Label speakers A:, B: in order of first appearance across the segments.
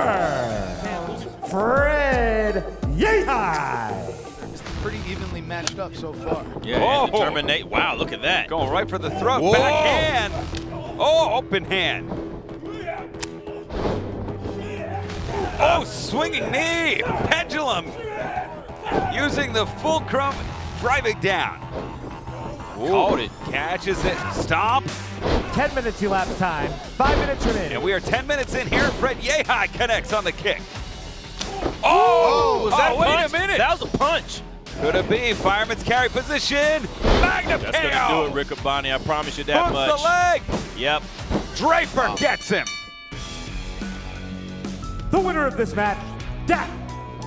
A: Draper. Fred Yehi.
B: Pretty evenly matched up so far.
C: Yeah, determinate. Wow, look at that.
D: Going right for the throat.
C: Whoa.
D: Backhand. Oh, open hand. Oh, swinging knee. Pendulum. Using the fulcrum, driving down. Caught it. Catches it. Stomp.
A: 10 minutes elapsed time. 5 minutes remaining.
D: And we are 10 minutes in here. Fred Yehi connects on the kick. Oh,
C: was that
D: wait
C: punch?
D: a minute.
C: That was a punch.
D: Could it be? Fireman's carry position. Magnum
C: That's
D: KO.
C: gonna do it, Riccaboni. I promise you that
D: Hooks
C: much.
D: the leg.
C: Yep.
D: Draper gets him.
A: The winner of this match, Dak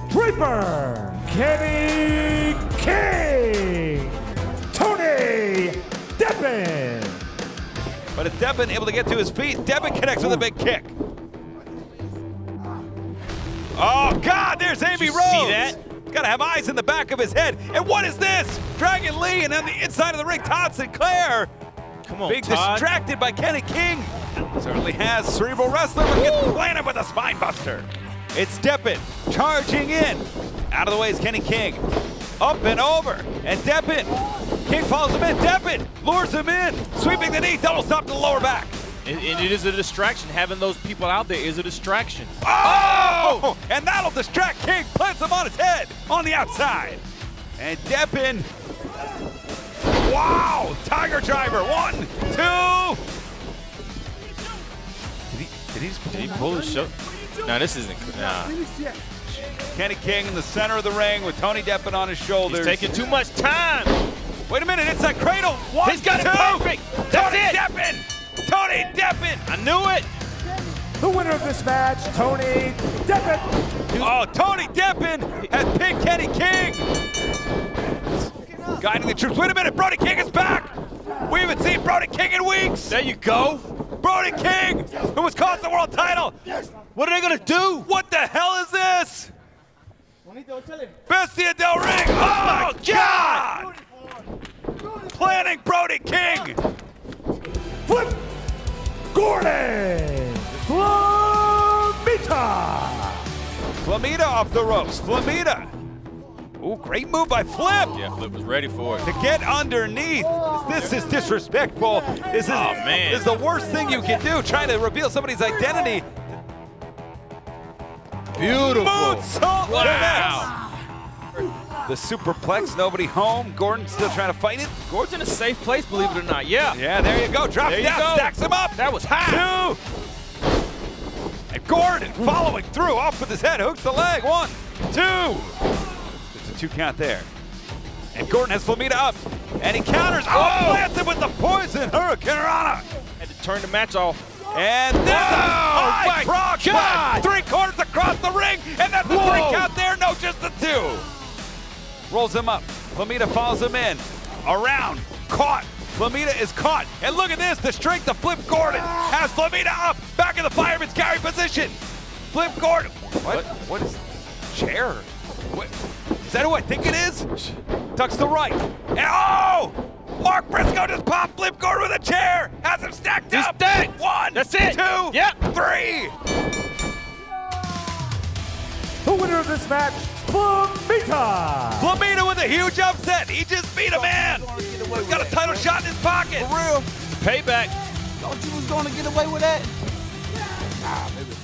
A: Draper. Kenny King. Tony Deppen.
D: But it's Deppen able to get to his feet. Deppen connects with a big kick. Oh, God, there's Amy Rose.
C: See that?
D: Gotta have eyes in the back of his head. And what is this? Dragon Lee, and on the inside of the ring, Todd Sinclair.
C: Come on,
D: Being
C: Todd.
D: distracted by Kenny King. Certainly has cerebral wrestler, but gets planted with a spine buster. It's Deppen charging in. Out of the way is Kenny King. Up and over, and Deppen. King follows him in. Deppen lures him in. Sweeping the knee, double stop to the lower back.
C: And it is a distraction. Having those people out there is a distraction.
D: Oh! And that'll distract King. Plants him on his head on the outside. And Deppen. Wow! Tiger driver. 1, 2.
C: Did he pull his show? No, this isn't. Nah.
D: Kenny King in the center of the ring with Tony Deppen on his shoulders.
C: He's taking too much time.
D: Wait a minute, inside cradle. 1,
C: He's got
D: 2.
C: it perfect. That's
D: Tony
C: it.
D: Deppen. Tony Deppen.
C: I knew it.
A: The winner of this match, Tony Deppen.
D: Oh, Tony Deppen has pinned Kenny King. Guiding the troops. Wait a minute, Brodie King is back. We haven't seen Brodie King in weeks.
C: There you go.
D: Brodie King, who was cost the world title.
C: What are they gonna do?
D: What the hell is this? Bestia del Ring. Oh, God! Planning Brodie King.
A: Flip Gordon. Flamita.
D: Flamita off the ropes. Flamita. Ooh, great move by Flip.
C: Yeah, Flip was ready for it.
D: To get underneath. This is disrespectful. This is the worst thing you can do, trying to reveal somebody's identity.
C: Beautiful.
D: Moonsault.
C: Wow.
D: The superplex, nobody home. Gordon still trying to fight it.
C: Gordon's in a safe place, believe it or not. Yeah.
D: Yeah, there you go. Drops
C: There you
D: down,
C: go.
D: stacks him up.
C: That was high.
D: 2. And Gordon following through, off with his head, hooks the leg. 1, 2. Just a 2 count there. And Gordon has Flamita up, and he counters. Oh, plants him with the poison Hurricane Rana.
C: Had to turn the match off.
D: And there's a high frog
C: God.
D: 3 quarters across the ring, and that's a 3 count there. No, just the 2. Rolls him up. Flamita follows him in. Around. Caught. Flamita is caught. And look at this. The strength of Flip Gordon has Flamita up. Back in the fireman's carry position. Flip Gordon. What is chair? What? Is that who I think it is? Tucks the right. And oh! Mark Briscoe just popped Flip Gordon with a chair. Has him stacked
C: He's
D: up.
C: stacked.
D: 1,
C: That's it.
D: 2,
C: Yep.
D: 3.
A: The winner of this match, Flamita.
D: Flamita with a huge upset. He just beat a man. He's got a title shot in his pocket.
B: For real.
C: Payback.
B: Thought you was gonna get away with that? Nah, maybe.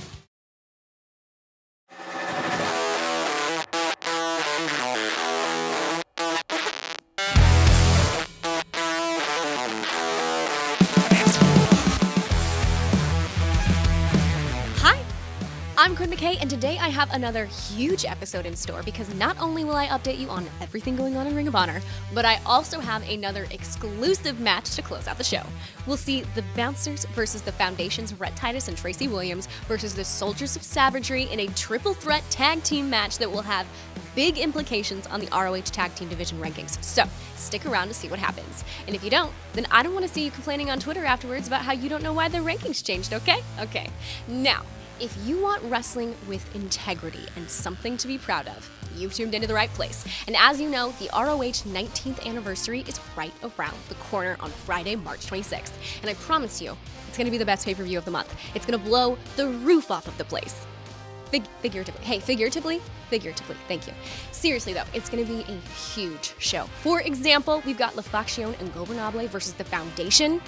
E: I'm Quinn McKay, and today I have another huge episode in store because not only will I update you on everything going on in Ring of Honor, but I also have another exclusive match to close out the show. We'll see the Bouncers versus the Foundation's Rhett Titus and Tracy Williams versus the Soldiers of Savagery in a triple threat tag team match that will have big implications on the ROH Tag Team Division rankings. So, stick around to see what happens. And if you don't, then I don't want to see you complaining on Twitter afterwards about how you don't know why the rankings changed, okay? Okay. Now, if you want wrestling with integrity and something to be proud of, you've tuned into the right place. And as you know, the ROH 19th anniversary is right around the corner on Friday, March 26th. And I promise you, it's going to be the best pay-per-view of the month. It's going to blow the roof off of the place. Figuratively. Hey, figuratively, thank you. Seriously though, it's gonna be a huge show. For example, we've got La Facción Ingobernable versus The Foundation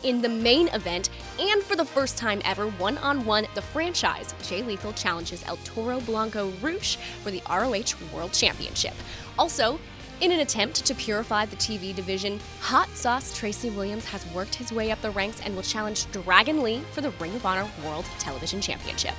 E: in the main event, and for the first time ever, one-on-one, the franchise, Jay Lethal challenges El Toro Blanco Rouge for the ROH World Championship. Also, in an attempt to purify the TV division, Hot Sauce Tracy Williams has worked his way up the ranks and will challenge Dragon Lee for the Ring of Honor World Television Championship.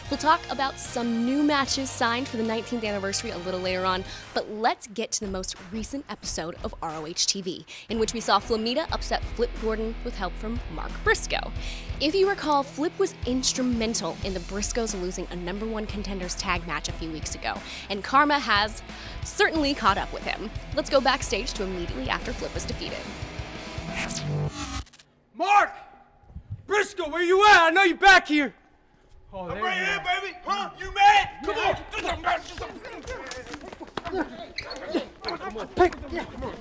E: We'll talk about some new matches signed for the 19th anniversary a little later on, but let's get to the most recent episode of ROH TV, in which we saw Flamita upset Flip Gordon with help from Mark Briscoe. If you recall, Flip was instrumental in the Briscoes losing a #1 contenders tag match a few weeks ago, and karma has certainly caught up with him. Let's go backstage to immediately after Flip was defeated.
B: Mark! Briscoe, where you at? I know you're back here.
A: Oh,
B: I'm right here, baby. Huh? You mad? Come on.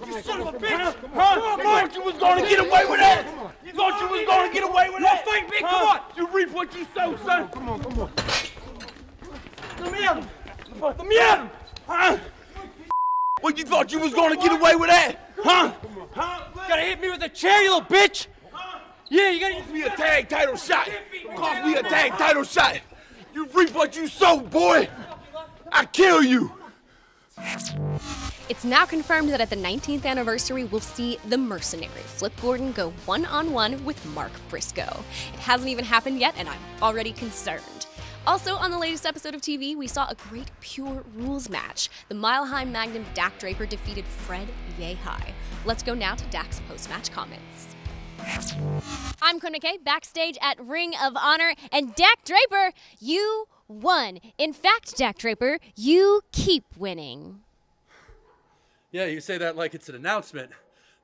B: You son of a bitch. Huh? You thought you was going to get away with that? You thought you was going to get away with that? Fight me. Come on. You reap what you sow, son. Come on. Let me at him. Huh? What, you thought you was going to get away with that? Huh? Gotta hit me with a chair, you little bitch. Yeah, you gotta use me a tag title shot. Cost me a tag title shot. You reap what you sow, boy. I kill you.
E: It's now confirmed that at the 19th anniversary, we'll see the Mercenary, Flip Gordon, go one-on-one with Mark Briscoe. It hasn't even happened yet, and I'm already concerned. Also, on the latest episode of TV, we saw a great Pure Rules match. The Mile High Magnum Dak Draper defeated Fred Yehi. Let's go now to Dak's post-match comments. I'm Quinn McKay, backstage at Ring of Honor, and Dak Draper, you won. In fact, Dak Draper, you keep winning.
F: Yeah, you say that like it's an announcement.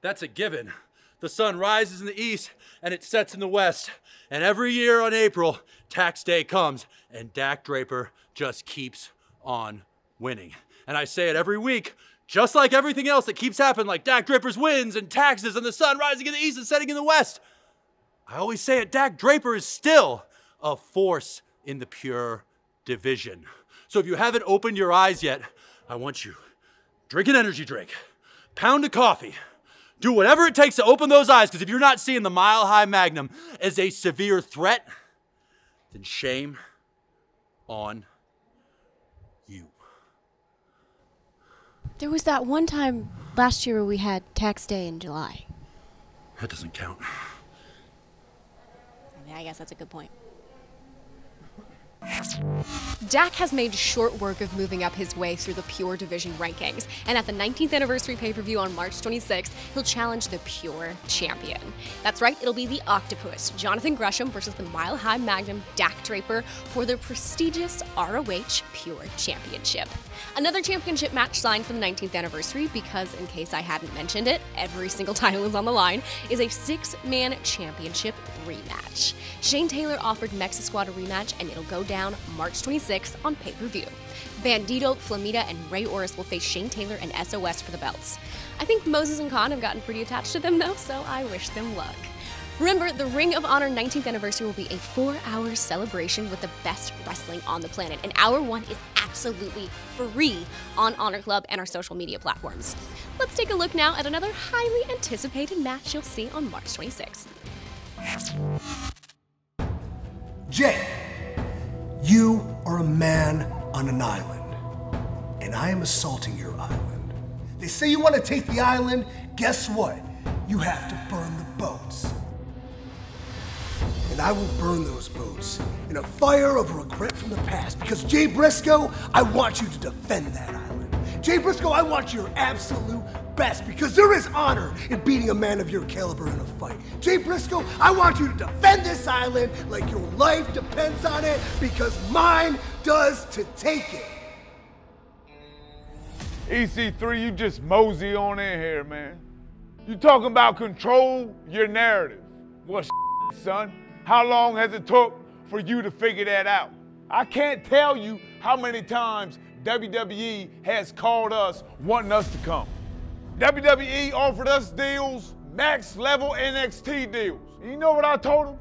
F: That's a given. The sun rises in the east and it sets in the west. And every year on April, tax day comes and Dak Draper just keeps on winning. And I say it every week, just like everything else that keeps happening, like Dak Draper's wins and taxes and the sun rising in the east and setting in the west. I always say it, Dak Draper is still a force in the pure division. So if you haven't opened your eyes yet, I want you, drink an energy drink, pound a coffee, do whatever it takes to open those eyes, because if you're not seeing the Mile High Magnum as a severe threat, then shame on you.
E: There was that one time last year where we had tax day in July.
F: That doesn't count.
E: Yeah, I guess that's a good point. Dak has made short work of moving up his way through the Pure Division rankings, and at the 19th anniversary pay-per-view on March 26th, he'll challenge the Pure Champion. That's right, it'll be the Octopus, Jonathan Gresham versus the Mile High Magnum Dak Draper for the prestigious ROH Pure Championship. Another championship match signed for the 19th anniversary, because in case I hadn't mentioned it, every single title is on the line, is a 6-man championship rematch. Shane Taylor offered Mexa Squad a rematch, and it'll go down March 26th on pay-per-view. Bandito, Flamita, and Ray Orris will face Shane Taylor and SOS for the belts. I think Moses and Khan have gotten pretty attached to them though, so I wish them luck. Remember, the Ring of Honor 19th anniversary will be a 4-hour celebration with the best wrestling on the planet, and Hour 1 is absolutely free on Honor Club and our social media platforms. Let's take a look now at another highly anticipated match you'll see on March 26th.
G: Jay, you are a man on an island, and I am assaulting your island. They say you want to take the island, guess what? You have to burn the boats. And I will burn those boats in a fire of regret from the past, because Jay Briscoe, I want you to defend that island. Jay Briscoe, I want your absolute best, because there is honor in beating a man of your caliber in a fight. Jay Briscoe, I want you to defend this island like your life depends on it, because mine does to take it.
A: EC3, you just mosey on in here, man. You talking about control your narrative. Well, son, how long has it took for you to figure that out? I can't tell you how many times WWE has called us wanting us to come. WWE offered us deals, max level NXT deals. You know what I told them?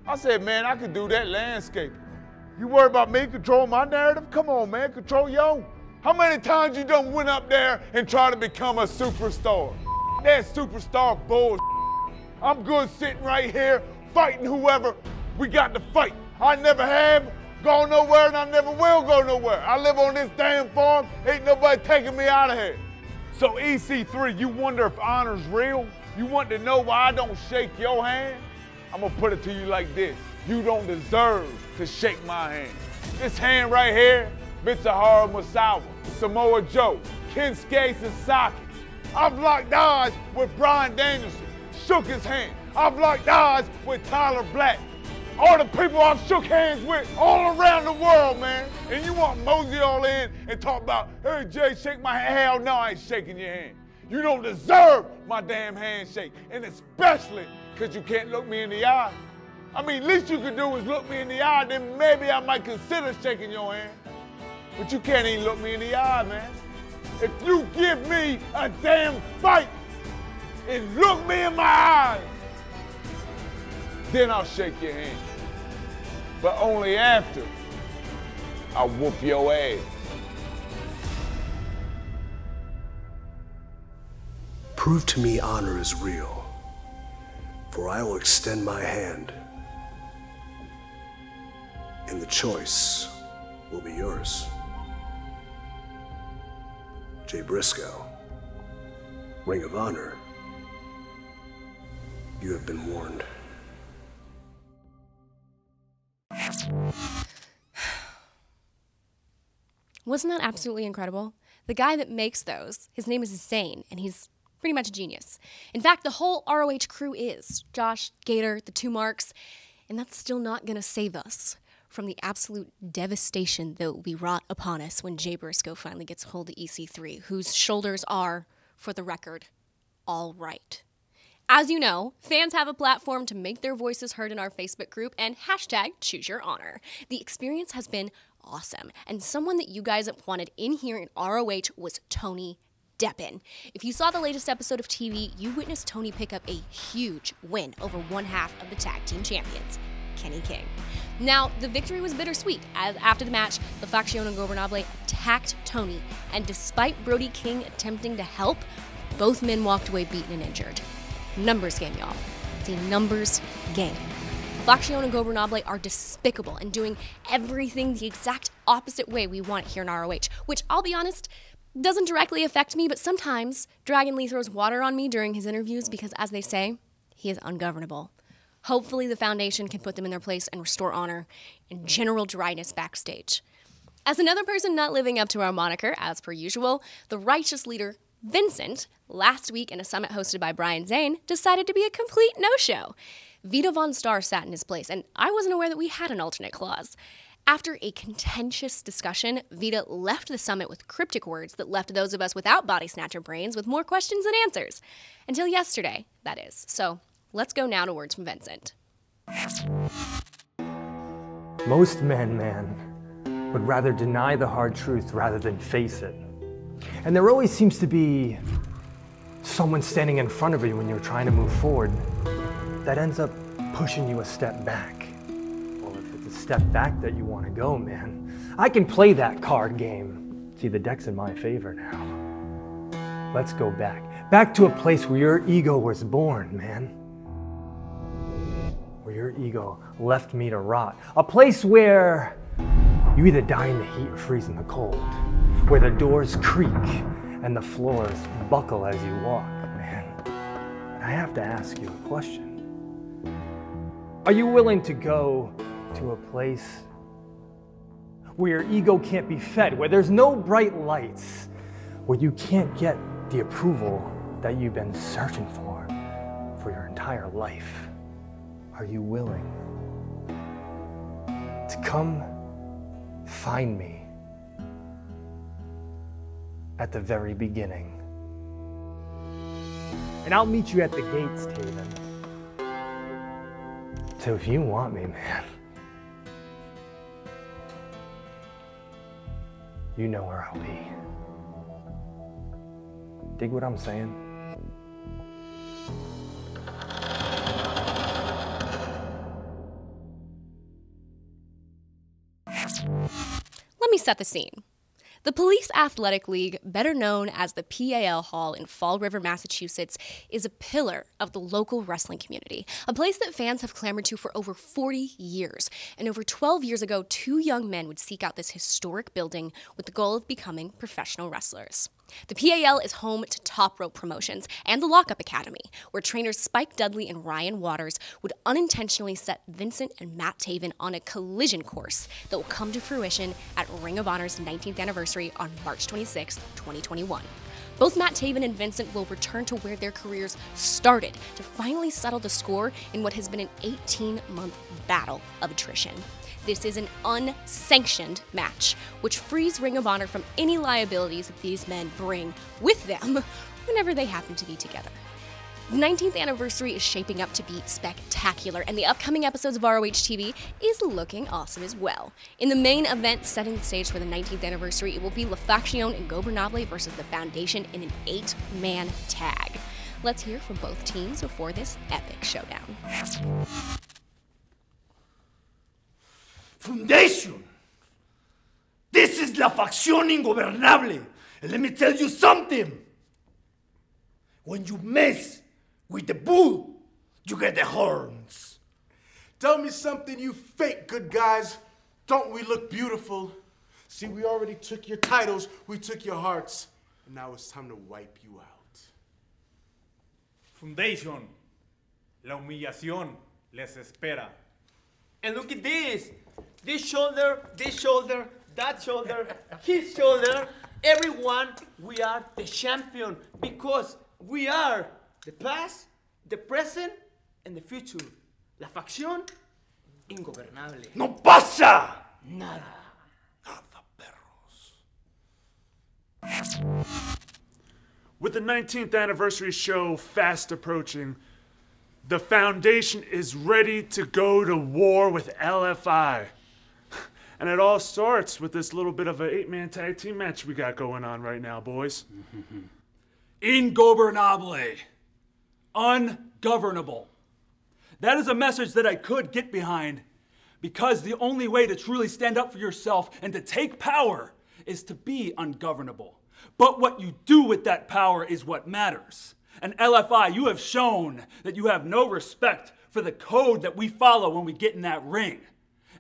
A: I said, man, I could do that landscaping. You worry about me controlling my narrative? Come on, man, control yo. How many times you done went up there and tried to become a superstar? That superstar bullshit. I'm good sitting right here fighting whoever we got to fight. I never have gone nowhere and I never will go nowhere. I live on this damn farm, ain't nobody taking me out of here. So EC3, you wonder if honor's real? You want to know why I don't shake your hand? I'm gonna put it to you like this. You don't deserve to shake my hand. This hand right here, Mitsuharu Misawa, Samoa Joe, Kensuke Sasaki. I've locked eyes with Bryan Danielson, shook his hand. I've locked eyes with Tyler Black. All the people I've shook hands with all around the world, man. And you want to mosey all in and talk about, hey, Jay, shake my hand. Hell no, I ain't shaking your hand. You don't deserve my damn handshake. And especially because you can't look me in the eye. I mean, least you could do is look me in the eye, then maybe I might consider shaking your hand. But you can't even look me in the eye, man. If you give me a damn fight and look me in my eyes, then I'll shake your hand. But only after I whoop your ass.
G: Prove to me honor is real, for I will extend my hand, and the choice will be yours. Jay Briscoe, Ring of Honor, you have been warned.
E: Wasn't that absolutely incredible? The guy that makes those, his name is Zane, and he's pretty much a genius. In fact, the whole ROH crew is. Josh, Gator, the two Marks, and that's still not gonna save us from the absolute devastation that will be wrought upon us when Jay Briscoe finally gets hold of EC3, whose shoulders are, for the record, all right. As you know, fans have a platform to make their voices heard in our Facebook group and #ChooseYourHonor. The experience has been awesome, and someone that you guys wanted in here in ROH was Tony Deppen. If you saw the latest episode of TV, you witnessed Tony pick up a huge win over one half of the tag team champions, Kenny King. Now, the victory was bittersweet, as after the match, the Facción Ingobernable attacked Tony, and despite Brodie King attempting to help, both men walked away beaten and injured. Numbers game, y'all. It's a numbers game. Facción Ingobernable are despicable and doing everything the exact opposite way we want it here in ROH, which, I'll be honest, doesn't directly affect me, but sometimes Dragon Lee throws water on me during his interviews because, as they say, he is ungovernable. Hopefully the Foundation can put them in their place and restore honor and general dryness backstage. As another person not living up to our moniker, as per usual, the righteous leader, Vincent, last week in a summit hosted by Brian Zane, decided to be a complete no-show. Vito Von Starr sat in his place, and I wasn't aware that we had an alternate clause. After a contentious discussion, Vita left the summit with cryptic words that left those of us without body snatcher brains with more questions than answers. Until yesterday, that is. So, let's go now to words from Vincent.
H: Most men, would rather deny the hard truth rather than face it. And there always seems to be someone standing in front of you when you're trying to move forward that ends up pushing you a step back. Well, if it's a step back that you want to go, man, I can play that card game. See, the deck's in my favor now. Let's go back to a place where your ego was born, man. Where your ego left me to rot. A place where you either die in the heat or freeze in the cold. Where the doors creak and the floors buckle as you walk, man. And I have to ask you a question. Are you willing to go to a place where your ego can't be fed, where there's no bright lights, where you can't get the approval that you've been searching for your entire life? Are you willing to come find me at the very beginning? And I'll meet you at the gates, Taven. So if you want me, man, you know where I'll be. Dig what I'm saying?
E: Let me set the scene. The Police Athletic League, better known as the PAL Hall in Fall River, Massachusetts, is a pillar of the local wrestling community, a place that fans have clamored to for over 40 years. And over 12 years ago, 2 young men would seek out this historic building with the goal of becoming professional wrestlers. The PAL is home to Top Rope Promotions and the Lockup Academy, where trainers Spike Dudley and Ryan Waters would unintentionally set Vincent and Matt Taven on a collision course that will come to fruition at Ring of Honor's 19th anniversary on March 26, 2021. Both Matt Taven and Vincent will return to where their careers started to finally settle the score in what has been an 18-month battle of attrition. This is an unsanctioned match, which frees Ring of Honor from any liabilities that these men bring with them whenever they happen to be together. The 19th anniversary is shaping up to be spectacular, and the upcoming episodes of ROH TV is looking awesome as well. In the main event setting the stage for the 19th anniversary, it will be La Facción Ingobernable versus the Foundation in an 8-man tag. Let's hear from both teams before this epic showdown.
G: Foundation! This is La Facción Ingobernable! And let me tell you something! When you mess with the bull, you get the horns.
I: Tell me something, you fake good guys. Don't we look beautiful? See, we already took your titles, we took your hearts, and now it's time to wipe you out.
J: Foundation, la humillación les espera.
B: And look at this. This shoulder, that shoulder, his shoulder. Everyone, we are the champion because we are the past, the present, and the future. La Facción Ingobernable.
G: No pasa!
B: Nada.
J: With the 19th anniversary show fast approaching, the Foundation is ready to go to war with LFI. And it all starts with this little bit of an 8-man tag team match we got going on right now, boys.
F: Ingobernable. Ungovernable. That is a message that I could get behind, because the only way to truly stand up for yourself and to take power is to be ungovernable. But what you do with that power is what matters. And LFI, you have shown that you have no respect for the code that we follow when we get in that ring.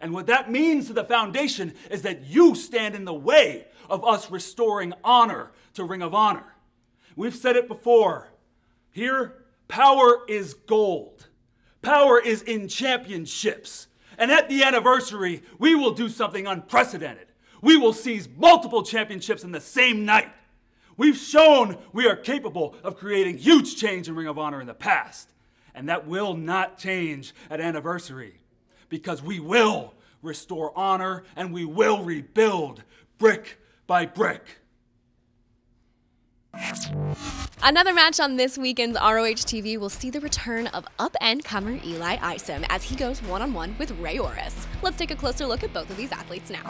F: And what that means to the Foundation is that you stand in the way of us restoring honor to Ring of Honor. We've said it before. Here, power is gold. Power is in championships. And at the anniversary, we will do something unprecedented. We will seize multiple championships in the same night. We've shown we are capable of creating huge change in Ring of Honor in the past. And that will not change at anniversary, because we will restore honor and we will rebuild brick by brick.
E: Another match on this weekend's ROH TV will see the return of up-and-comer Eli Isom as he goes one-on-one with Ray Orris. Let's take a closer look at both of these athletes now.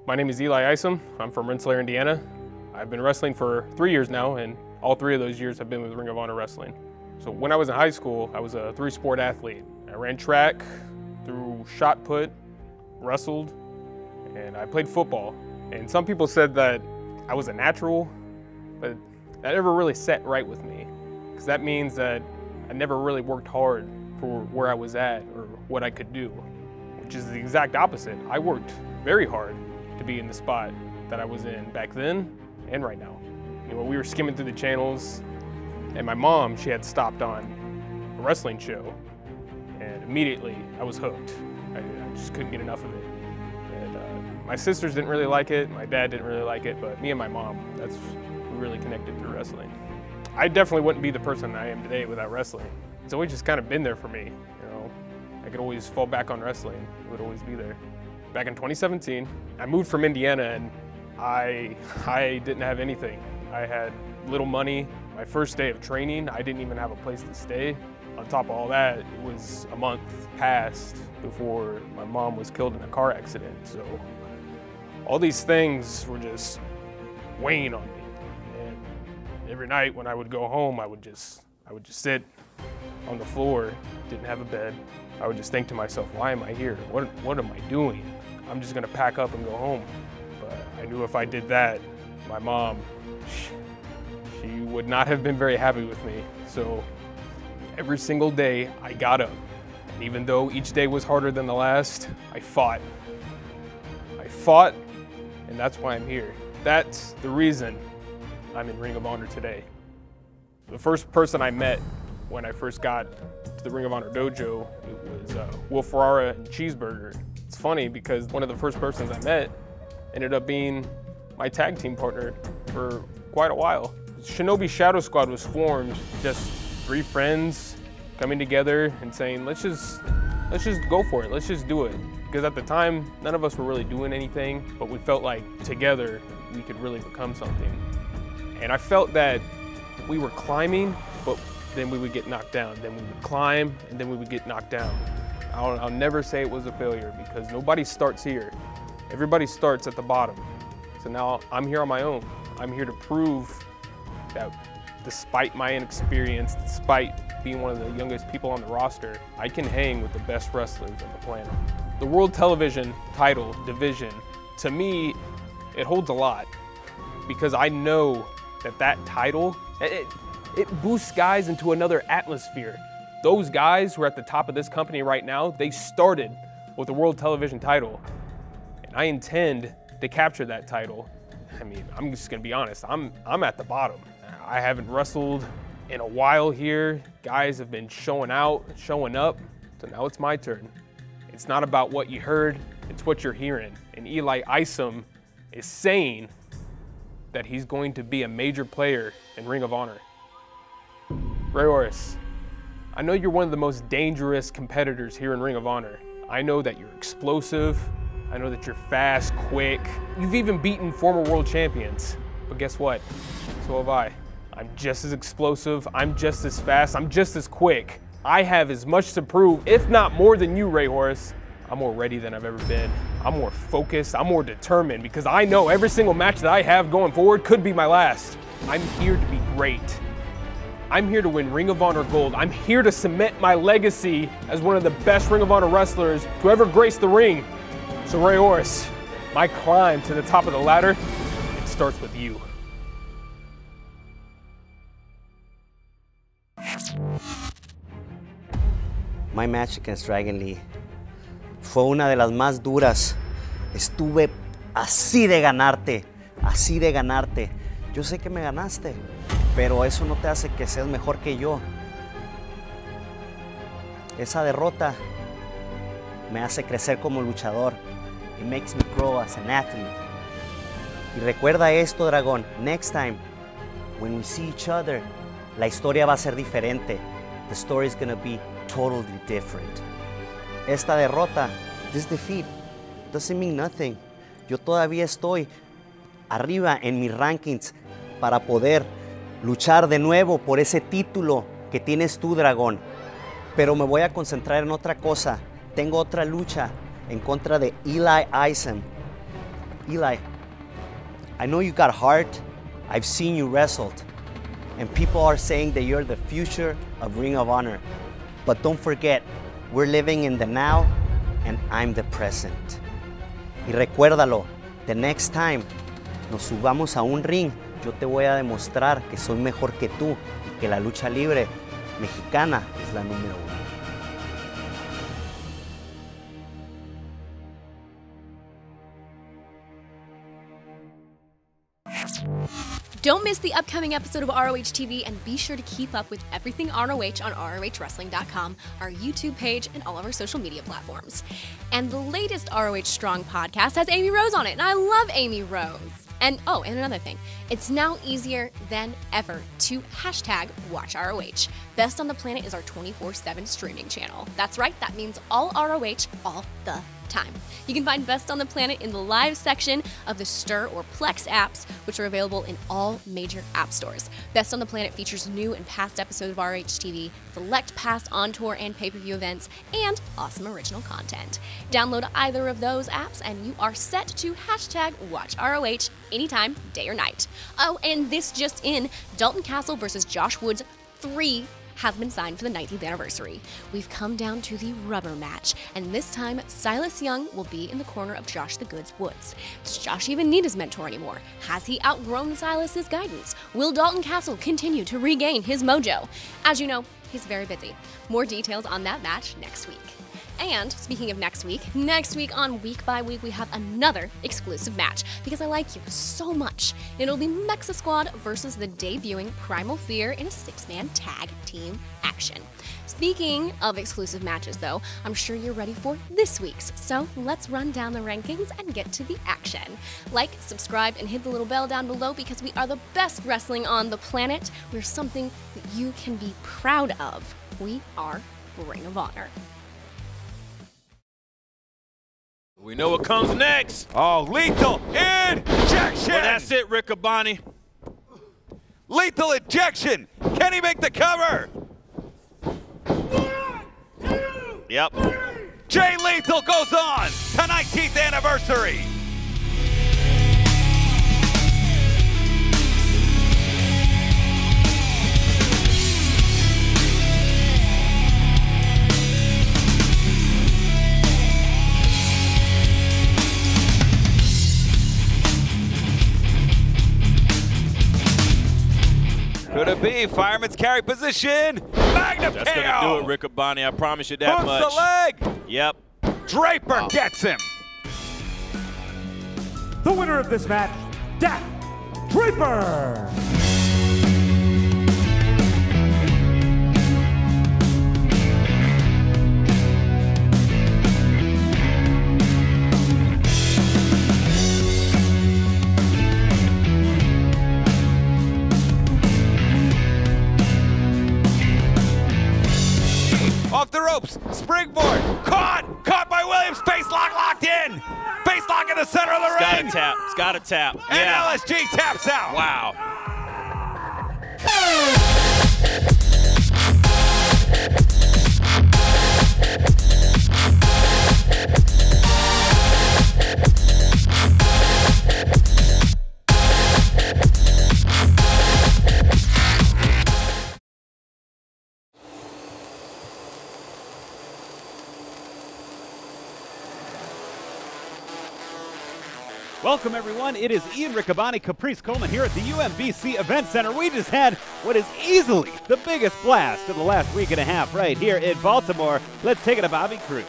K: My name is Eli Isom. I'm from Rensselaer, Indiana. I've been wrestling for 3 years now, and all 3 of those years have been with Ring of Honor Wrestling. So when I was in high school, I was a 3-sport athlete. I ran track, threw shot put, wrestled, and I played football. And some people said that I was a natural, but that never really set right with me, because that means that I never really worked hard for where I was at or what I could do, which is the exact opposite. I worked very hard to be in the spot that I was in back then and right now. You know, we were skimming through the channels, and my mom, she had stopped on a wrestling show, and immediately I was hooked. I just couldn't get enough of it. And my sisters didn't really like it, my dad didn't really like it, but me and my mom, we really connected through wrestling. I definitely wouldn't be the person I am today without wrestling. It's always just kind of been there for me, you know. I could always fall back on wrestling, it would always be there. Back in 2017, I moved from Indiana, and I didn't have anything. I had little money. My first day of training, I didn't even have a place to stay. On top of all that, it was a month past before my mom was killed in a car accident. So all these things were just weighing on me. And every night when I would go home, I would just sit on the floor, didn't have a bed, I would just think to myself, why am I here? What am I doing? I'm just gonna pack up and go home. But I knew if I did that, my mom, she would not have been very happy with me. So every single day I got up. And even though each day was harder than the last, I fought. And that's why I'm here. That's the reason I'm in Ring of Honor today. The first person I met when I first got to the Ring of Honor dojo, it was Will Ferrara and Cheeseburger. It's funny because one of the first persons I met ended up being my tag team partner for quite a while. Shinobi Shadow Squad was formed, just 3 friends coming together and saying, let's just go for it, let's just do it. Because at the time, none of us were really doing anything, but we felt like together we could really become something. And I felt that we were climbing, but then we would get knocked down. Then we would climb, and then we would get knocked down. I'll never say it was a failure because nobody starts here. Everybody starts at the bottom. So now I'm here on my own. I'm here to prove that despite my inexperience, despite being one of the youngest people on the roster, I can hang with the best wrestlers on the planet. The World Television title division, to me, it holds a lot because I know that title, it boosts guys into another atmosphere. Those guys who are at the top of this company right now, they started with the World Television title. And I intend to capture that title. I mean, I'm just gonna be honest, I'm at the bottom. I haven't wrestled in a while here. Guys have been showing out, showing up, so now it's my turn. It's not about what you heard, it's what you're hearing. And Eli Isom is saying that he's going to be a major player in Ring of Honor. Rey Horus, I know you're one of the most dangerous competitors here in Ring of Honor. I know that you're explosive. I know that you're fast, quick. You've even beaten former world champions. But guess what? So have I. I'm just as explosive, I'm just as fast, I'm just as quick. I have as much to prove, if not more than you, Rey Horus. I'm more ready than I've ever been. I'm more focused, I'm more determined because I know every single match that I have going forward could be my last. I'm here to be great. I'm here to win Ring of Honor Gold. I'm here to cement my legacy as one of the best Ring of Honor wrestlers to ever grace the ring. So Rey Horus, my climb to the top of the ladder, it starts with you.
L: My match against Dragon Lee fue una de las más duras. Estuve así de ganarte, así de ganarte. Yo sé que me ganaste, pero eso no te hace que seas mejor que yo. Esa derrota me hace crecer como luchador. It makes me grow as an athlete. Y recuerda esto, Dragón. Next time, when we see each other, la historia va a ser diferente. The story is going to be totally different. Esta derrota, this defeat, doesn't mean nothing. Yo todavía estoy arriba en mis rankings para poder luchar de nuevo por ese título que tienes tú, Dragón. Pero me voy a concentrar en otra cosa. Tengo otra lucha en contra de Eli Isom. Eli, I know you got heart. I've seen you wrestled. And people are saying that you're the future of Ring of Honor. But don't forget, we're living in the now, and I'm the present. Y recuérdalo, the next time nos subamos a un ring, yo te voy a demostrar que soy mejor que tú y que la lucha libre mexicana es la número 1.
E: Don't miss the upcoming episode of ROH TV and be sure to keep up with everything ROH on ROHWrestling.com, our YouTube page, and all of our social media platforms. And the latest ROH Strong podcast has Amy Rose on it, and I love Amy Rose. And oh, and another thing, it's now easier than ever to hashtag #WatchROH. Best on the Planet is our 24/7 streaming channel. That's right, that means all ROH all the time. You can find Best on the Planet in the live section of the Stir or Plex apps, which are available in all major app stores. Best on the Planet features new and past episodes of RH TV, select past on-tour and pay-per-view events, and awesome original content. Download either of those apps and you are set to hashtag #WatchROH anytime, day or night. Oh, and this just in, Dalton Castle versus Josh Woods 3 has been signed for the 90th anniversary. We've come down to the rubber match, and this time Silas Young will be in the corner of Josh the Goods Woods. Does Josh even need his mentor anymore? Has he outgrown Silas's guidance? Will Dalton Castle continue to regain his mojo? As you know, he's very busy. More details on that match next week. And speaking of next week on Week by Week, we have another exclusive match because I like you so much. It'll be Mexa Squad versus the debuting Primal Fear in a 6-man tag team action. Speaking of exclusive matches though, I'm sure you're ready for this week's, so let's run down the rankings and get to the action. Like, subscribe, and hit the little bell down below because we are the best wrestling on the planet. We're something that you can be proud of. We are Ring of Honor.
C: We know what comes next.
D: Oh, lethal injection.
C: Well, that's it, Riccaboni.
D: Lethal injection. Can he make the cover?
C: 1, 2,
D: Yep. Jay Lethal goes on to 19th anniversary. Could it be fireman's carry position? Magnum
C: That's gonna do it, Riccaboni. I promise you that
D: Hooks
C: much.
D: the leg.
C: Yep.
D: Draper gets him.
M: The winner of this match, Dak Draper.
D: Off the ropes, springboard, caught by Williams, face lock locked in. Face lock in the center of the ring.
C: It's gotta tap.
D: And
C: Yeah.
D: LSG taps out.
C: Wow.
N: Welcome everyone, it is Ian Riccaboni, Caprice Coleman here at the UMBC Event Center. We just had what is easily the biggest blast of the last week and a half right here in Baltimore. Let's take it to Bobby Crew.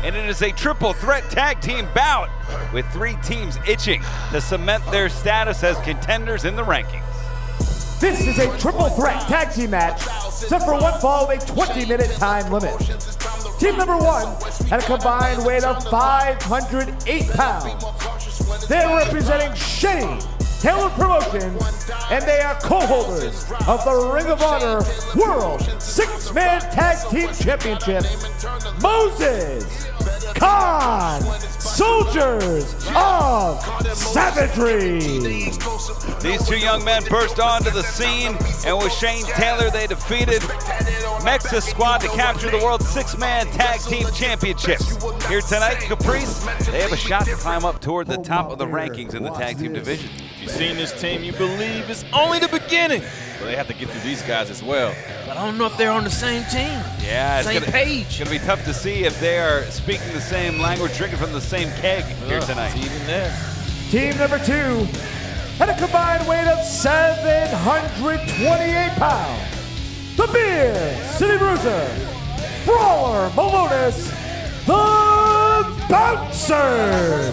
D: And it is a triple threat tag team bout with 3 teams itching to cement their status as contenders in the rankings.
M: This is a triple threat tag team match set for one fall with a 20-minute time limit. Team number 1 had a combined weight of 508 pounds. They're representing Shane Taylor Promotions, and they are co-holders of the Ring of Honor World 6-Man Tag Team Championship, Moses Khan, Soldiers of Savagery.
D: These 2 young men burst onto the scene, and with Shane Taylor, they defeated Mexa Squad to capture the World 6-Man Tag Team Championship. Here tonight, Caprice, they have a shot to climb up toward the top of the rankings in the tag team division.
C: If you've seen this team, you believe it's only the beginning. But they have to get through these guys as well. But I don't know if they're on the same team.
D: Yeah,
C: same page.
D: It's gonna be tough to see if they are speaking the same language, drinking from the same keg here tonight.
C: It's even there.
M: Team number 2 had a combined weight of 728 pounds. The Beer City Bruiser, Brawler Malonis, the Bouncer.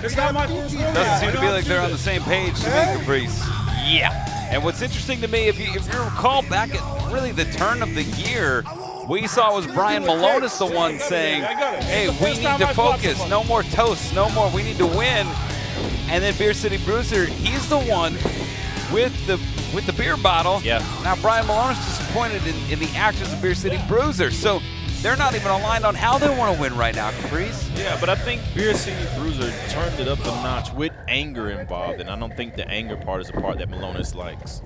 D: Doesn't seem to be like they're on the same page to me, Caprice. Yeah. And what's interesting to me, if you recall back at really the turn of the year, we saw was Brian Malonis the one saying, hey, we need to focus, no more toasts, no more, we need to win. And then Beer City Bruiser, he's the one with the beer bottle.
C: Yeah.
D: Now Brian Malonis disappointed in the actions of Beer City Bruiser. So they're not even aligned on how they want to win right now, Caprice.
C: Yeah, but I think Beer City Bruiser turned it up a notch with anger involved, and I don't think the anger part is the part that Malonis likes.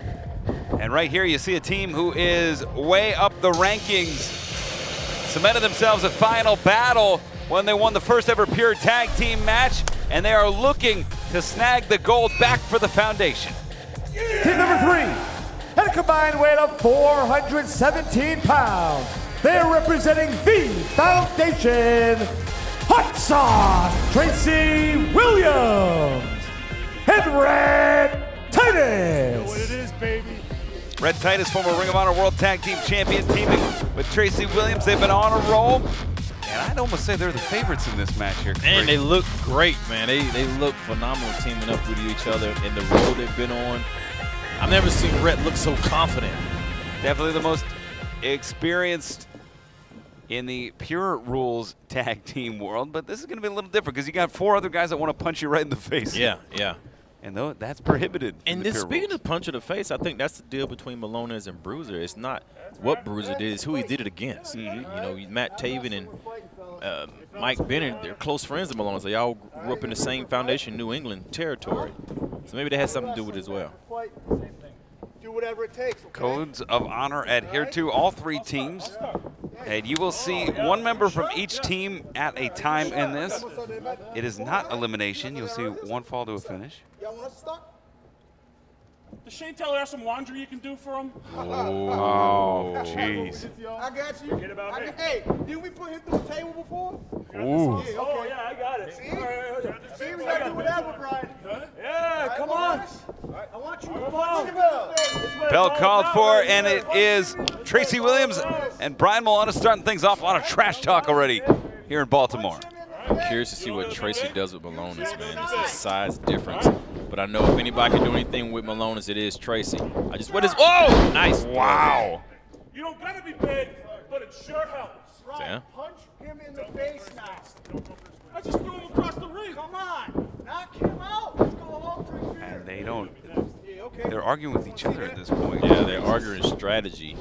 D: And right here you see a team who is way up the rankings, cemented themselves a final battle when they won the first ever pure tag team match, and they are looking to snag the gold back for the Foundation.
M: Team number 3, at a combined weight of 417 pounds, they are representing the Foundation, Hot Sauce Tracy Williams and Red Titus.
J: What it is, baby.
D: Red Titus, former Ring of Honor World Tag Team Champion, teaming with Tracy Williams. They've been on a roll, and I'd almost say they're the favorites in this match here.
C: And they look great, man. They look phenomenal teaming up with each other in the road they've been on. I've never seen Red look so confident.
D: Definitely the most experienced in the pure rules tag team world, but this is going to be a little different because you got 4 other guys that want to punch you right in the face.
C: Yeah, yeah.
D: And though that's prohibited.
C: And then speaking of punch in the face, I think that's the deal between Martinez and Bruiser. It's not what Bruiser did, it's who he did it against. You know, Matt Taven and Mike Bennett, they're close friends of Martinez. They all grew up in the same Foundation, New England territory. So maybe that has something to do with it as well.
G: Do whatever it takes. Okay?
D: Codes of honor adhered to all 3 teams. And you will see 1 member from each team at a time in this. It is not elimination. You'll see 1 fall to a finish.
J: Does Shane Taylor have some laundry you can do for him?
D: Oh, jeez.
G: I got you.
J: Forget about me.
G: Hey, didn't we put him through the table before?
D: Ooh.
G: Yeah,
J: Oh, yeah, I got it.
G: See, we gotta do whatever, Brian.
J: Yeah, come on.
G: I want you to punch him in the face.
D: Bell called for, and it is Tracy Williams and Brian Milano starting things off. A lot of trash talk already here in Baltimore.
C: I'm curious to see what Tracy does with Malonis, man. It's a size difference. But I know if anybody can do anything with Malonis, it is Tracy. Oh, nice.
D: Wow.
J: You don't gotta be big, but it sure helps.
C: Yeah.
G: Punch him in the face now.
J: I just threw him across the ring.
G: Come on. Knock him out. Let's go home, drink beer.
D: And they don't. They're arguing with each other at this point.
C: Yeah, they're arguing strategy.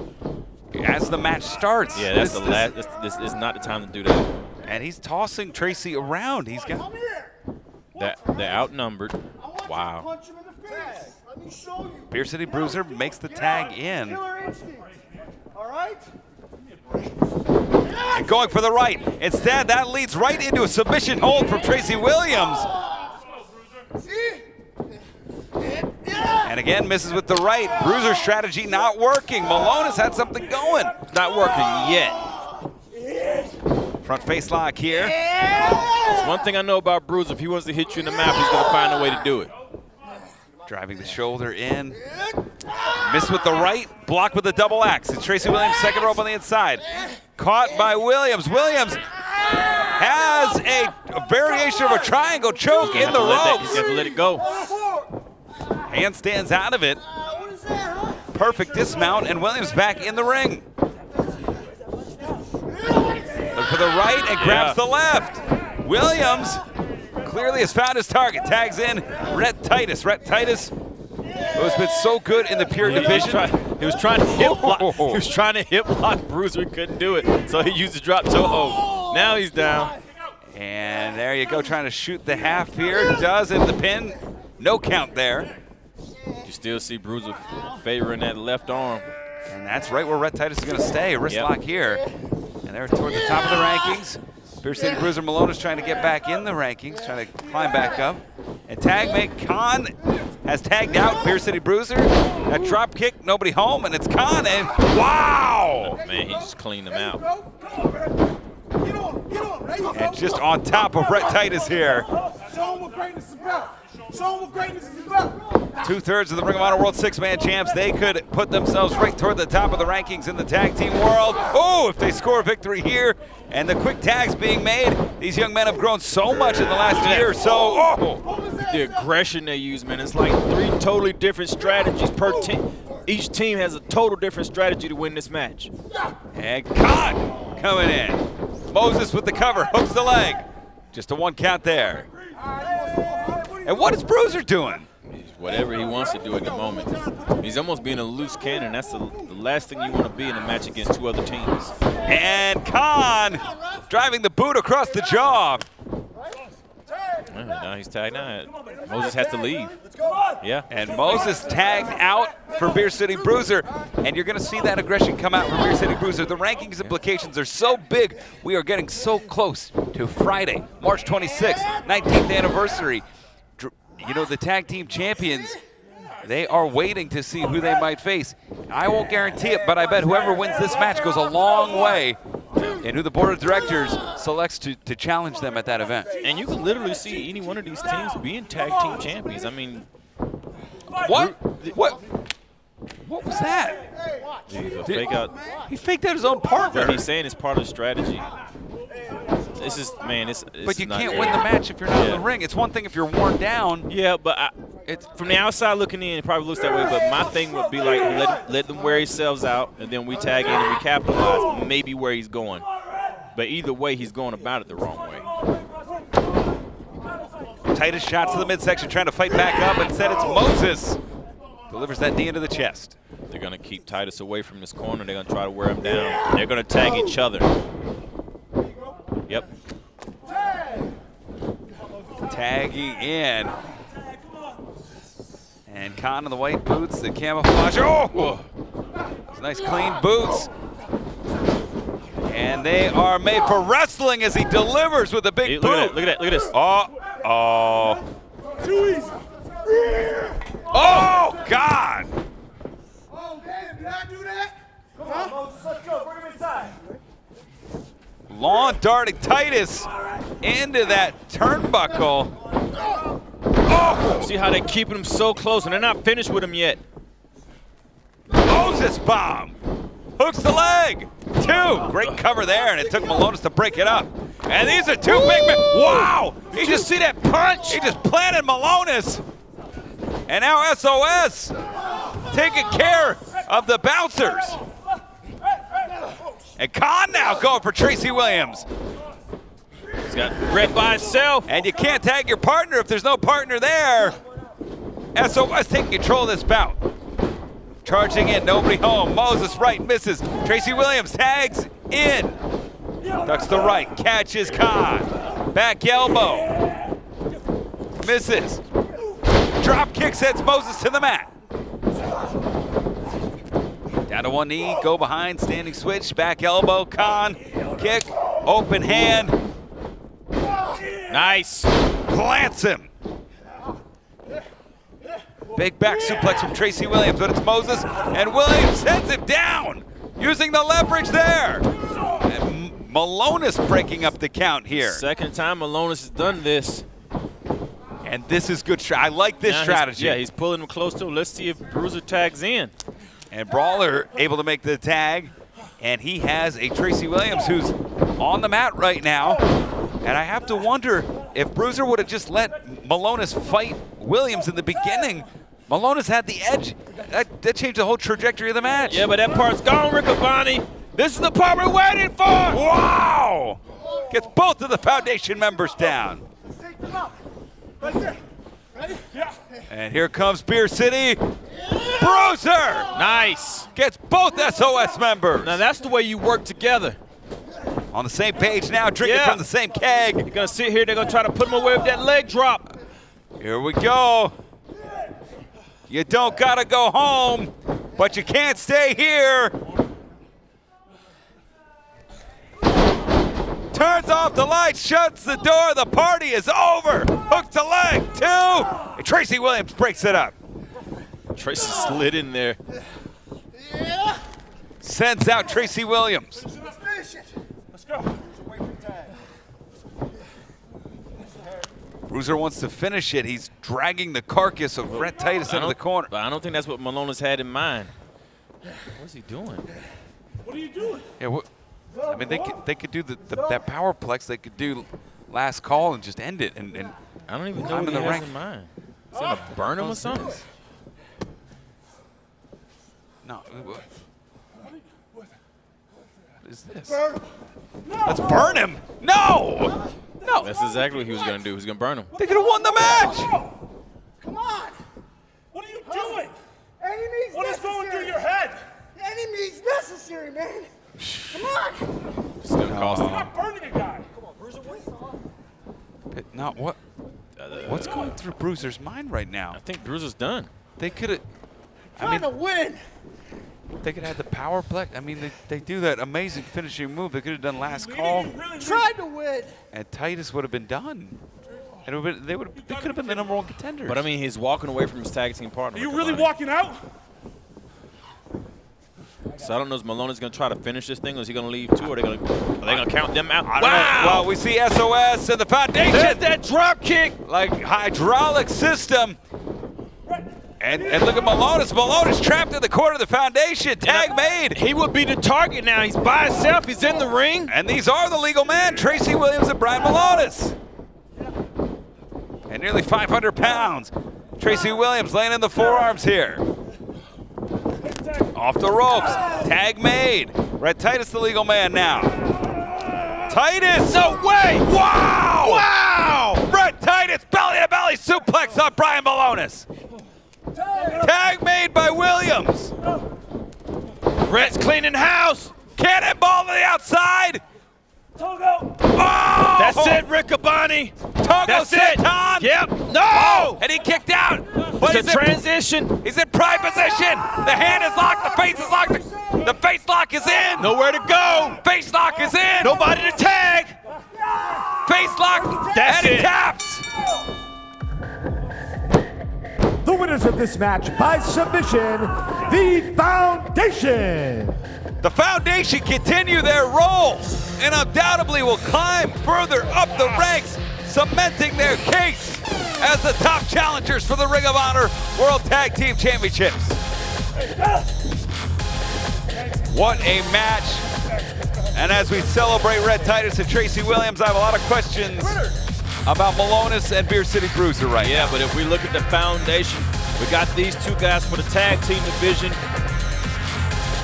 D: As the match starts.
C: Yeah, that's the last. This is not the time to do that.
D: And he's tossing Tracy around. He's got.
C: They're outnumbered. Wow.
G: Punch him in the face. Let me show you.
D: Beer City Bruiser makes the tag in.
G: Killer instinct. All right?
D: And going for the right. Instead, that leads right into a submission hold from Tracy Williams. And again, misses with the right. Bruiser's strategy not working. Malone has had something going.
C: Not working yet.
D: Front face lock here.
C: There's one thing I know about Bruiser. If he wants to hit you in the mouth, he's going to find a way to do it.
D: Driving the shoulder in. Missed with the right. Blocked with the double axe. It's Tracy Williams, second rope on the inside. Caught by Williams. Williams has a variation of a triangle choke in the ropes.
C: You have to let it go.
D: Hand stands out of it. Perfect dismount, and Williams back in the ring. Look for the right and grabs the left. Williams clearly has found his target. Tags in Red Titus. Red Titus, who has been so good in the pure division.
C: He was trying to hip lock. He was trying to hip lock Bruiser, couldn't do it. So he used the drop toe hold. Now he's down.
D: And there you go, trying to shoot the half here. Does in the pin. No count there.
C: You still see Bruiser favoring that left arm.
D: And that's right where Red Titus is going to stay. A wrist lock here. And they're toward the top of the rankings. Beer City Bruiser Malone is trying to get back in the rankings, trying to climb back up. And tagmate Khan has tagged out Beer City Bruiser. That drop kick, nobody home, and it's Khan. And wow!
C: Oh, man, he just cleaned him out.
D: And just on top of Red Titus here.
G: Show him what greatness is about. Show him what greatness is about.
D: 2/3 of the Ring of Honor World Six-Man Champs. They could put themselves right toward the top of the rankings in the tag team world. Oh, if they score a victory here. And the quick tags being made. These young men have grown so much in the last year or so. Oh.
C: The aggression they use, man, it's like 3 totally different strategies per team. Each team has a total different strategy to win this match.
D: And Khan coming in. Moses with the cover, hooks the leg. Just a 1 count there. And what is Bruiser doing?
C: Whatever he wants to do at the moment. He's almost being a loose cannon. That's the last thing you want to be in a match against 2 other teams.
D: And Khan driving the boot across the jaw.
C: Now he's tagged out. Moses has to leave. Yeah.
D: And Moses tagged out for Beer City Bruiser. And you're going to see that aggression come out from Beer City Bruiser. The rankings implications are so big. We are getting so close to Friday, March 26th, 19th anniversary. You know, the tag team champions, they are waiting to see who they might face. I won't guarantee it, but I bet whoever wins this match goes a long way in who the board of directors selects to challenge them at that event.
C: And you can literally see any one of these teams being tag team champions. I mean,
D: what was that?
C: Fake out.
D: He faked out his own partner.
C: What he's saying is part of the strategy. This is, man, it's
D: but you
C: not
D: can't
C: great.
D: win the match if you're not in the ring. It's one thing if you're worn down.
C: Yeah, but it's from the outside looking in, it probably looks that way. But my thing would be like, let them wear themselves out, and then we tag in and we capitalize maybe where he's going. But either way, he's going about it the wrong way.
D: Tightest shots to the midsection, trying to fight back up. Instead, it's Moses. Delivers that knee into the chest.
C: They're going to keep Titus away from this corner. They're going to try to wear him down. They're going to tag each other. Yep.
D: Tagging in. And Khan in the white boots, the camouflage. Oh! Nice clean boots. And they are made for wrestling as he delivers with a big boot.
C: Look at this.
D: Oh. Too easy. Oh, God.
G: Oh, damn, did I do that? Come on, Moses, let's go. Bring him inside.
D: Lawn darting Titus into that turnbuckle. Oh!
C: See how they're keeping him so close, and they're not finished with him yet.
D: Moses bomb. Hooks the leg. 2. Great cover there, and it took Malonis to break it up. And these are 2 big men. Wow!
C: Did you see that punch?
D: He just planted Malonis. And now SOS taking care of the bouncers. And Khan now going for Tracy Williams.
C: He's got Brett by himself.
D: And you can't tag your partner if there's no partner there. SOS taking control of this bout. Charging in, nobody home. Moses right, misses. Tracy Williams tags in. Ducks the right, catches Khan. Back elbow. Misses. Drop kick sends Moses to the mat. Down to one knee, go behind, standing switch, back elbow, Khan, kick, open hand.
C: Nice.
D: Plants him. Big back suplex from Tracy Williams, but it's Moses, and Williams sends him down, using the leverage there. And Malonis breaking up the count here.
C: Second time Malonis has done this.
D: And this is good. I like this strategy.
C: He's pulling him close to him. Let's see if Bruiser tags in.
D: And Brawler able to make the tag, and he has a Tracy Williams who's on the mat right now. And I have to wonder if Bruiser would have just let Malonis fight Williams in the beginning. Malonis had the edge. That changed the whole trajectory of the match.
C: Yeah, but that part's gone, Riccaboni. This is the part we're waiting for.
D: Wow! Gets both of the Foundation members down.
G: Right there. Ready? Yeah.
D: And here comes Beer City. Bruiser!
C: Nice.
D: Gets both SOS members.
C: Now that's the way you work together.
D: On the same page now, drinking from the same keg.
C: You're going to sit here. They're going to try to put him away with that leg drop.
D: Here we go. You don't got to go home, but you can't stay here. Turns off the lights, shuts the door. The party is over. Hooks the leg, 2. And Tracy Williams breaks it up.
C: Tracy slid in there.
G: Yeah.
D: Sends out Tracy Williams.
G: Let's finish it. Let's go.
D: Bruiser wants to finish it. He's dragging the carcass of Brett Titus into the corner.
C: But I don't think that's what Malonis had in mind. What's he doing?
J: What are you doing?
D: Yeah, I mean, they could do that powerplex. They could do last call and just end it. And
C: I don't even know what he has in mind. Is he gonna burn him or something?
D: No. What is this? Let's burn him. No. No.
C: That's exactly what he was gonna do. He was gonna burn him.
D: They could have won the match.
G: Come on.
J: What are you doing?
G: Enemies
J: What is going through your head?
G: Enemies necessary, man. Come on.
C: It's gonna cost him.
J: I'm not burning a guy.
G: Come on, Bruiser. What?
D: No, what? through Bruiser's mind right now?
C: I think Bruiser's done.
D: They could have.
B: Trying to win.
D: They could have had the power play. I mean, they do that amazing finishing move. They could have done last call.
B: Tried to win.
D: And Titus would have been done. And they could have been the #1 contenders.
C: But I mean, he's walking away from his tag team partner.
J: Are you really walking out?
C: So I don't know if Malone's going to try to finish this thing, or is he going to leave too, or are they going to count them out?
D: I don't know. Well, we see SOS and the foundation.
C: There's that drop kick.
D: Like hydraulic system. And look at Malonis. Malonis trapped in the corner of the foundation. Tag made.
C: He would be the target now. He's by himself. He's in the ring.
D: And these are the legal men, Tracy Williams and Bryan Malonis. And nearly 500 pounds. Tracy Williams laying in the forearms here. Off the ropes. Tag made. Red Titus, the legal man now. Titus.
C: No way.
D: Wow.
C: Wow.
D: Red Titus, belly-to-belly suplex on Bryan Malonis. Tag made by Williams.
C: Rhett's cleaning house.
D: Cannonball to the outside.
B: Togo.
D: Oh!
C: That's it, Riccaboni.
D: Togo Santon.
C: Yep. No.
D: Oh, and he kicked out. But
C: it's a transition.
D: He's in prime position. The hand is locked. The face is locked. The face lock is in.
C: Nowhere to go.
D: Face lock is in.
C: Nobody to tag.
D: Face lock.
C: That's
D: and he
C: it.
D: taps.
M: The winners of this match by submission, the Foundation.
D: The Foundation continue their roll and undoubtedly will climb further up the ranks, cementing their case as the top challengers for the Ring of Honor World Tag Team Championships. What a match. And as we celebrate Red Titus and Tracy Williams, I have a lot of questions about Malonis and Beer City Bruiser right now.
C: Yeah, but if we look at the Foundation, we got these two guys for the tag team division.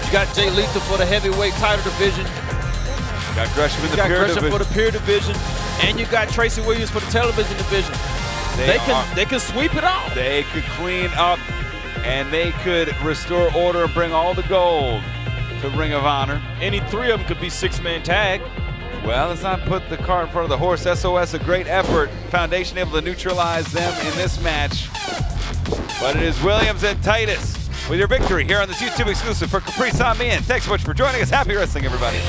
C: You got Jay Lethal for the heavyweight title division.
D: Got Gresham in the peer division.
C: For the peer division. And you got Tracy Williams for the television division. They can sweep it all.
D: They could clean up and they could restore order and bring all the gold to Ring of Honor.
C: Any three of them could be six-man tag.
D: Well, let's not put the cart in front of the horse. SOS, a great effort. Foundation able to neutralize them in this match. But it is Williams and Titus with your victory here on this YouTube exclusive for Caprice on Me. And thanks so much for joining us. Happy wrestling, everybody.